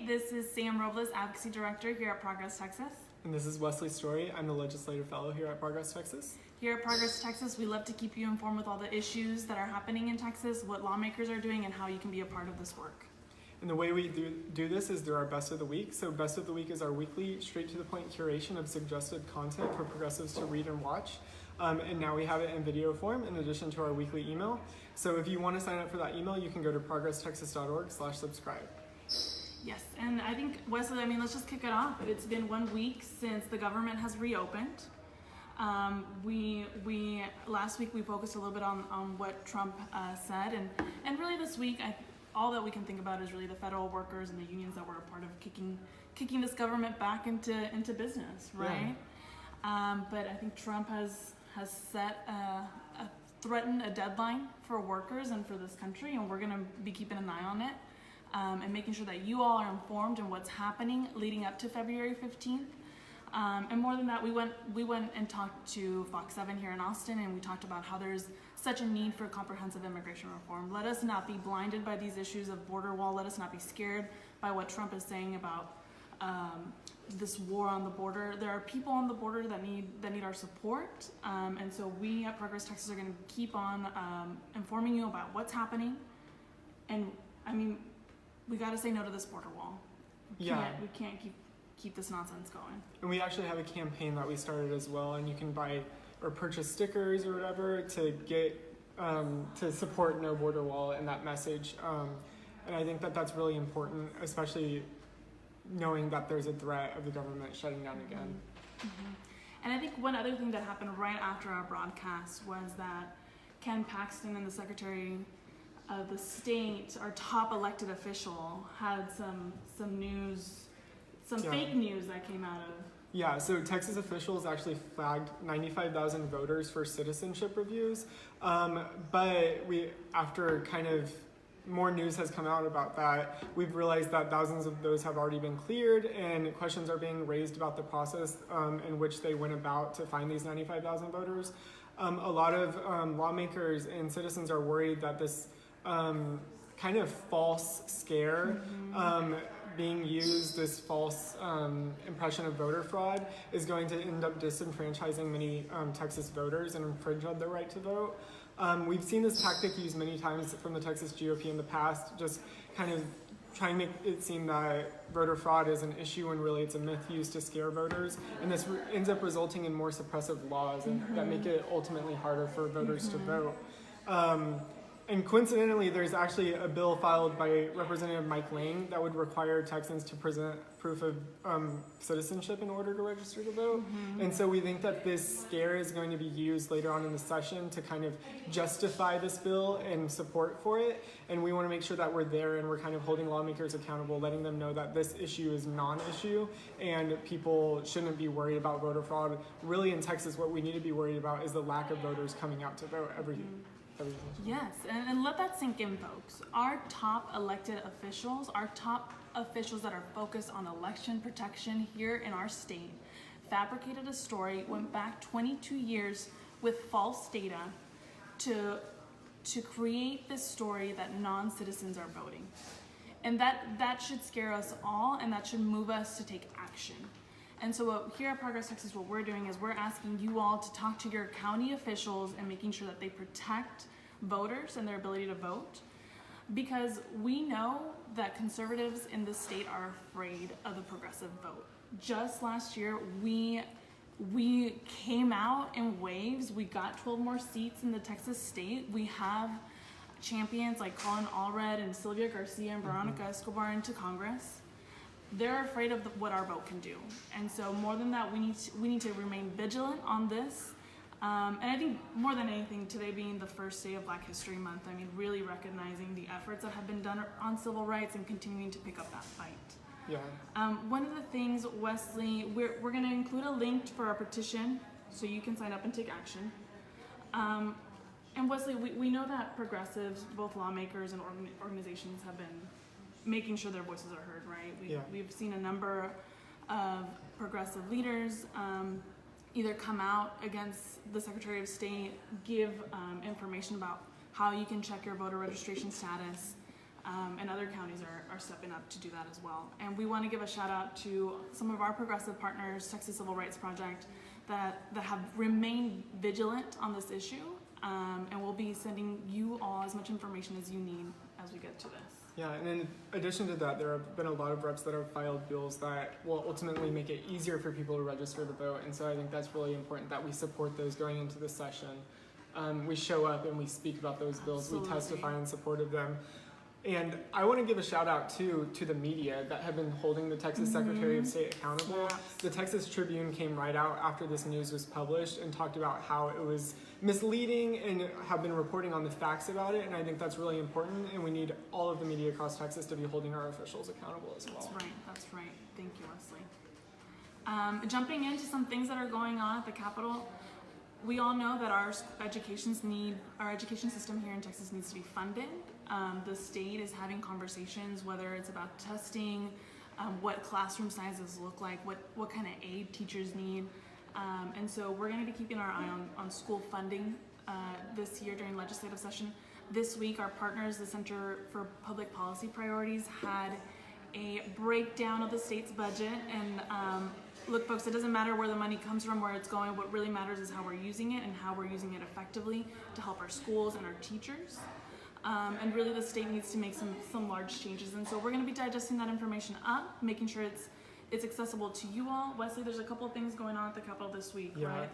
this is Sam Robles, Advocacy Director here at Progress, Texas. And this is Wesley Story. I'm the Legislative Fellow here at Progress, Texas. Here at Progress, Texas, we love to keep you informed with all the issues that are happening in Texas, what lawmakers are doing, and how you can be a part of this work. And the way we do this is through our Best of the Week. So Best of the Week is our weekly, straight-to-the-point curation of suggested content for progressives to read and watch. And now we have it in video form in addition to our weekly email. So if you want to sign up for that email, you can go to progresstexas.org/subscribe. Yes, and I think, Wesley, let's just kick it off. It's been 1 week since the government has reopened. Last week we focused a little bit on what Trump said, and really this week, all that we can think about is really the federal workers and the unions that were a part of kicking this government back into business, right? Yeah. But I think Trump has set threatened a deadline for workers and for this country, and we're going to be keeping an eye on it and making sure that you all are informed in what's happening leading up to February 15th. And more than that, we went and talked to Fox 7 here in Austin, and we talked about how there's such a need for comprehensive immigration reform. Let us not be blinded by these issues of border wall. Let us not be scared by what Trump is saying about this war on the border. There are people on the border that need our support, and so we at Progress Texas are going to keep on informing you about what's happening. And we got to say no to this border wall. We can't keep this nonsense going. And we actually have a campaign that we started as well, and you can buy or purchase stickers or whatever to get to support No Border Wall and that message. And I think that that's really important, especially knowing that there's a threat of the government shutting down again. Mm-hmm. And I think one other thing that happened right after our broadcast was that Ken Paxton and the Secretary of the State, our top elected official, had some news, fake news that came out of. Yeah, so Texas officials actually flagged 95,000 voters for citizenship reviews, but after kind of more news has come out about that, we've realized that thousands of those have already been cleared, and questions are being raised about the process in which they went about to find these 95,000 voters. A lot of lawmakers and citizens are worried that this kind of false scare being used, this false impression of voter fraud, is going to end up disenfranchising many Texas voters and infringe on their right to vote. We've seen this tactic used many times from the Texas GOP in the past, just kind of trying to make it seem that voter fraud is an issue when really it's a myth used to scare voters. And this ends up resulting in more suppressive laws that make it ultimately harder for voters to vote. And coincidentally, there's actually a bill filed by Representative Mike Lang that would require Texans to present proof of citizenship in order to register to vote. And so we think that this scare is going to be used later on in the session to kind of justify this bill and support for it. And we want to make sure that we're there and we're kind of holding lawmakers accountable, letting them know that this issue is non-issue and people shouldn't be worried about voter fraud. Really, in Texas, what we need to be worried about is the lack of voters coming out to vote everything. Yes, and let that sink in, folks. Our top elected officials, our top officials that are focused on election protection here in our state, fabricated a story, went back 22 years with false data to create this story that non-citizens are voting. And that should scare us all, and that should move us to take action. And so here at Progress Texas, what we're doing is we're asking you all to talk to your county officials and making sure that they protect voters and their ability to vote, because we know that conservatives in this state are afraid of the progressive vote. Just last year, we came out in waves. We got 12 more seats in the Texas state. We have champions like Colin Allred and Sylvia Garcia and Veronica Escobar into Congress. They're afraid of what our vote can do. And so more than that, we need to remain vigilant on this. And I think more than anything, today being the first day of Black History Month, really recognizing the efforts that have been done on civil rights and continuing to pick up that fight. Yeah. One of the things, Wesley, we're going to include a link for our petition so you can sign up and take action. And Wesley, we know that progressives, both lawmakers and organizations, have been making sure their voices are heard, right? We've seen a number of progressive leaders either come out against the Secretary of State, give information about how you can check your voter registration status, and other counties are stepping up to do that as well. And we want to give a shout out to some of our progressive partners, Texas Civil Rights Project, that have remained vigilant on this issue, and we'll be sending you all as much information as you need as we get to this. Yeah, and in addition to that, there have been a lot of reps that have filed bills that will ultimately make it easier for people to register to vote, and so I think that's really important that we support those going into the session. We show up and we speak about those bills, Absolutely. we testify in support of them. And I want to give a shout out too to the media that have been holding the Texas Secretary of State accountable. Yes. The Texas Tribune came right out after this news was published and talked about how it was misleading and have been reporting on the facts about it. And I think that's really important. And we need all of the media across Texas to be holding our officials accountable as well. That's right. Thank you, Wesley. Jumping into some things that are going on at the Capitol. We all know that our education system here in Texas needs to be funded. The state is having conversations, whether it's about testing, what classroom sizes look like, what kind of aid teachers need. And so we're going to be keeping our eye on school funding this year during legislative session. This week, our partners, the Center for Public Policy Priorities, had a breakdown of the state's budget. And look, folks, it doesn't matter where the money comes from, where it's going. What really matters is how we're using it and how we're using it effectively to help our schools and our teachers. And really the state needs to make some large changes. And so we're going to be digesting that information up, making sure it's accessible to you all. Wesley, there's a couple of things going on at the Capitol this week, right?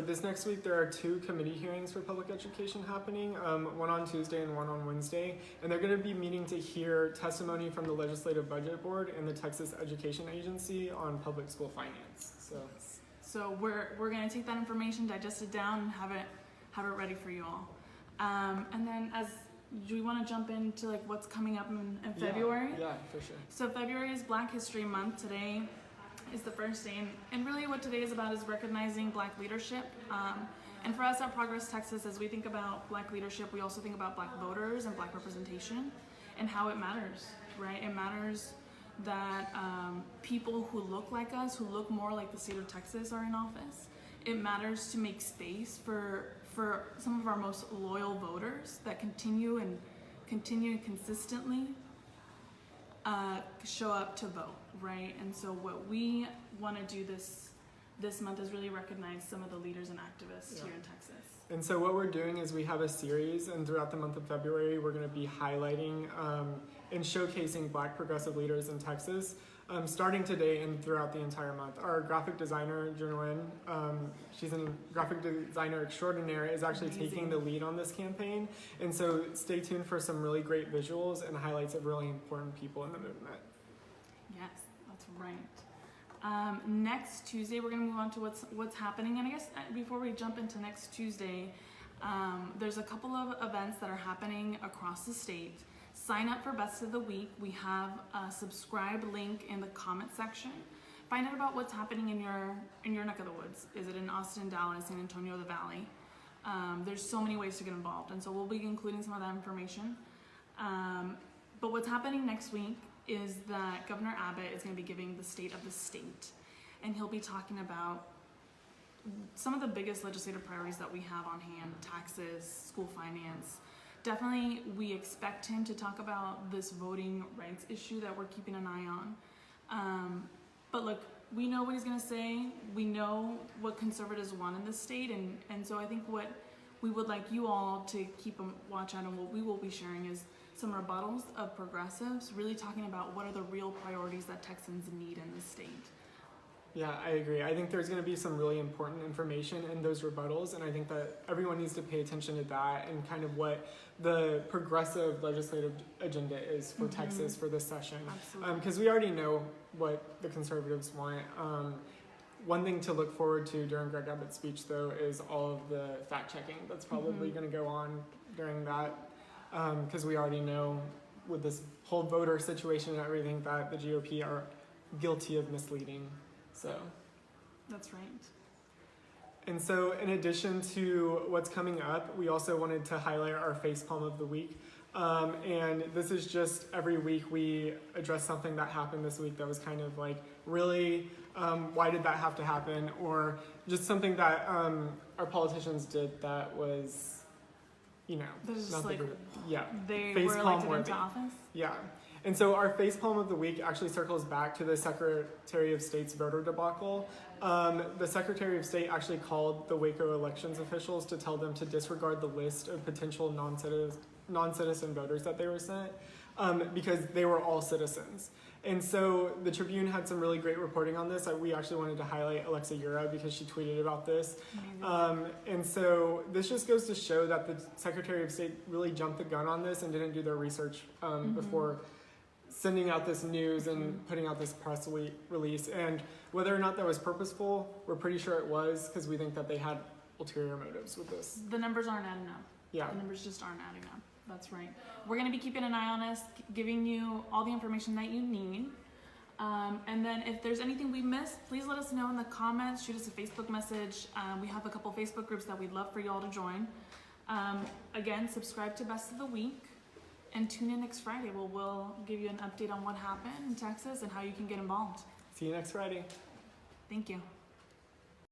This next week there are 2 committee hearings for public education happening, one on Tuesday and one on Wednesday. And they're going to be meeting to hear testimony from the Legislative Budget Board and the Texas Education Agency on public school finance. So we're going to take that information, digest it down, and have it ready for you all. And then do we want to jump into like what's coming up in February? Yeah, for sure. So February is Black History Month. Today is the first day, and really what today is about is recognizing Black leadership. And for us at Progress Texas, as we think about Black leadership, we also think about Black voters and Black representation and how it matters, right? It matters that people who look like us, who look more like the state of Texas, are in office. It matters to make space for some of our most loyal voters that continue and consistently show up to vote, right? And so what we want to do this month is really recognize some of the leaders and activists here in Texas. And so what we're doing is we have a series, and throughout the month of February, we're going to be highlighting and showcasing Black progressive leaders in Texas. Starting today and throughout the entire month. Our graphic designer, Jerwin, she's a graphic designer extraordinaire, is actually taking the lead on this campaign. And so stay tuned for some really great visuals and highlights of really important people in the movement. Yes, that's right. Next Tuesday, we're going to move on to what's happening. And I guess before we jump into next Tuesday, there's a couple of events that are happening across the state. Sign up for Best of the Week. We have a subscribe link in the comment section. Find out about what's happening in your neck of the woods. Is it in Austin, Dallas, San Antonio, the Valley? There's so many ways to get involved, and so we'll be including some of that information. But what's happening next week is that Governor Abbott is going to be giving the state of the state, and he'll be talking about some of the biggest legislative priorities that we have on hand: taxes, school finance. Definitely, we expect him to talk about this voting rights issue that we're keeping an eye on. But look, we know what he's going to say. We know what conservatives want in this state, and so I think what we would like you all to keep a watch on, and what we will be sharing, is some rebuttals of progressives, really talking about what are the real priorities that Texans need in this state. Yeah, I agree. I think there's going to be some really important information in those rebuttals, and I think that everyone needs to pay attention to that and kind of what the progressive legislative agenda is for Texas for this session. Absolutely. Because we already know what the conservatives want. One thing to look forward to during Greg Abbott's speech, though, is all of the fact-checking that's probably going to go on during that, because we already know with this whole voter situation and everything that the GOP are guilty of misleading. So that's right. And so in addition to what's coming up, we also wanted to highlight our Facepalm of the week. And this is just every week we address something that happened this week that was kind of like, really, why did that have to happen? Or just something that our politicians did that was you know, This is not like yeah, they Facepalm were elected worthy. into office. Yeah. And so our facepalm of the week actually circles back to the Secretary of State's voter debacle. The Secretary of State actually called the Waco elections officials to tell them to disregard the list of potential non-citizen voters that they were sent because they were all citizens. And so the Tribune had some really great reporting on this. We actually wanted to highlight Alexa Yura because she tweeted about this. And so this just goes to show that the Secretary of State really jumped the gun on this and didn't do their research before sending out this news and putting out this press release. And whether or not that was purposeful, we're pretty sure it was because we think that they had ulterior motives with this. The numbers aren't adding up. Yeah. The numbers just aren't adding up. That's right. We're going to be keeping an eye on us, giving you all the information that you need. And then if there's anything we missed, please let us know in the comments. Shoot us a Facebook message. We have a couple Facebook groups that we'd love for y'all to join. Again, subscribe to Best of the Week and tune in next Friday. We'll give you an update on what happened in Texas and how you can get involved. See you next Friday. Thank you.